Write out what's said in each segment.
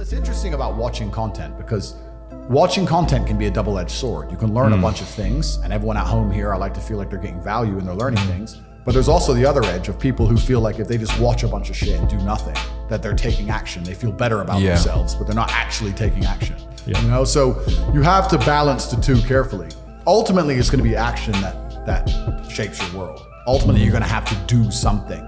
it's interesting about watching content because watching content can be a double-edged sword. You can learn a bunch of things, and everyone at home here, I like to feel like they're getting value and they're learning things. But there's also the other edge of people who feel like if they just watch a bunch of shit and do nothing, that they're taking action. They feel better about themselves, but they're not actually taking action. You know, so you have to balance the two carefully. Ultimately, it's going to be action that shapes your world. Ultimately, you're going to have to do something.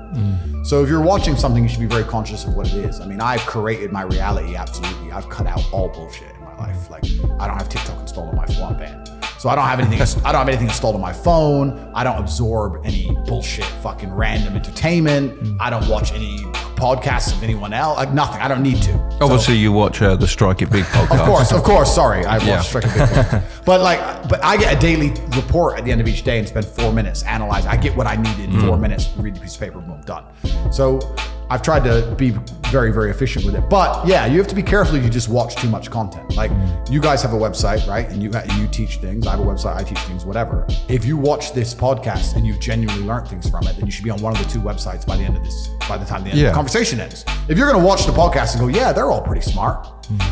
So if you're watching something, you should be very conscious of what it is. I mean, I've created my reality, absolutely. I've cut out all bullshit in my life. Like, I don't have TikTok installed on my phone, band. So I don't have anything installed on my phone. I don't absorb any bullshit fucking random entertainment. I don't watch any podcasts of anyone else, like nothing. I don't need to. Obviously, you watch the Strike It Big podcast. Of course. Sorry, I watch Strike It Big podcast. But I get a daily report at the end of each day and spend 4 minutes analyzing. I get what I need in 4 minutes. Read the piece of paper, boom, done. So I've tried to be very, very efficient with it. But yeah, you have to be careful if you just watch too much content. Like you guys have a website, right? And you teach things. I have a website, I teach things, whatever. If you watch this podcast and you've genuinely learned things from it, then you should be on one of the two websites by the time the conversation ends. If you're gonna watch the podcast and go, yeah, they're all pretty smart.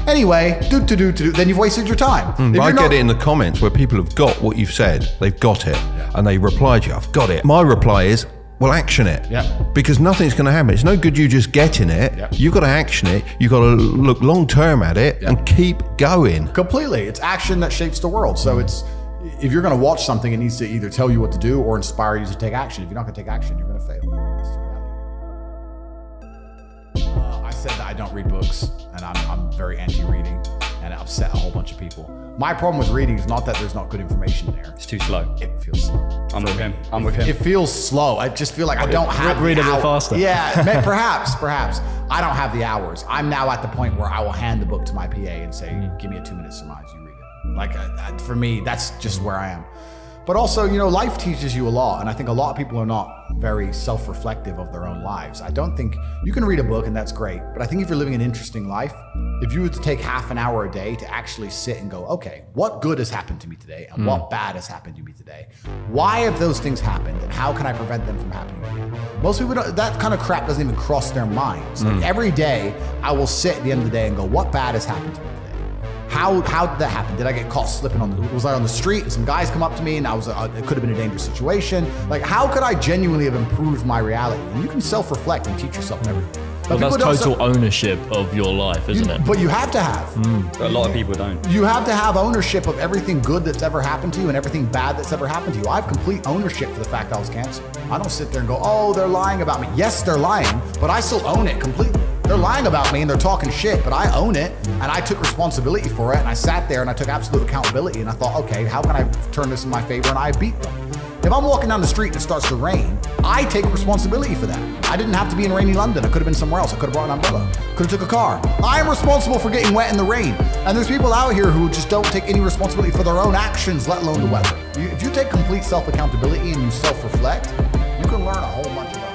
Anyway, then you've wasted your time. I get it in the comments where people have got what you've said, they've got it, and they reply to you, I've got it. My reply is, well, action it. Because nothing's going to happen. It's no good you just getting it. You've got to action it. You've got to look long term at it and keep going. Completely. It's action that shapes the world. So if you're going to watch something, it needs to either tell you what to do or inspire you to take action. If you're not going to take action, you're going to fail. I said that I don't read books, and I'm very anti-reading, and it upset a whole bunch of people. My problem with reading is not that there's not good information there. It's too slow. It feels slow. I'm with him. It feels slow. I just feel like I don't have read a bit faster. Yeah, perhaps. I don't have the hours. I'm now at the point where I will hand the book to my PA and say, give me a 2-minute surmise, you read it. Like, for me, that's just where I am. But also, you know, life teaches you a lot. And I think a lot of people are not very self-reflective of their own lives. I don't think you can read a book and that's great. But I think if you're living an interesting life, if you were to take half an hour a day to actually sit and go, okay, what good has happened to me today? And what bad has happened to me today? Why have those things happened? And how can I prevent them from happening again? Most people don't, that kind of crap doesn't even cross their minds. Like every day I will sit at the end of the day and go, what bad has happened to me? How did that happen? Did I get caught slipping was I on the street and some guys come up to me and it could have been a dangerous situation? Like, how could I genuinely have improved my reality? And you can self-reflect and teach yourself everything. But that's total ownership of your life, isn't it? But you have to have. But a lot of people don't. You have to have ownership of everything good that's ever happened to you and everything bad that's ever happened to you. I have complete ownership for the fact I was cancer. I don't sit there and go, oh, they're lying about me. Yes, they're lying, but I still own it completely. They're lying about me and they're talking shit, but I own it and I took responsibility for it and I sat there and I took absolute accountability and I thought, okay, how can I turn this in my favor? And I beat them. If I'm walking down the street and it starts to rain, I take responsibility for that. I didn't have to be in rainy London. I could have been somewhere else. I could have brought an umbrella. Could have took a car. I am responsible for getting wet in the rain. And there's people out here who just don't take any responsibility for their own actions, let alone the weather. If you take complete self-accountability and you self-reflect, you can learn a whole bunch about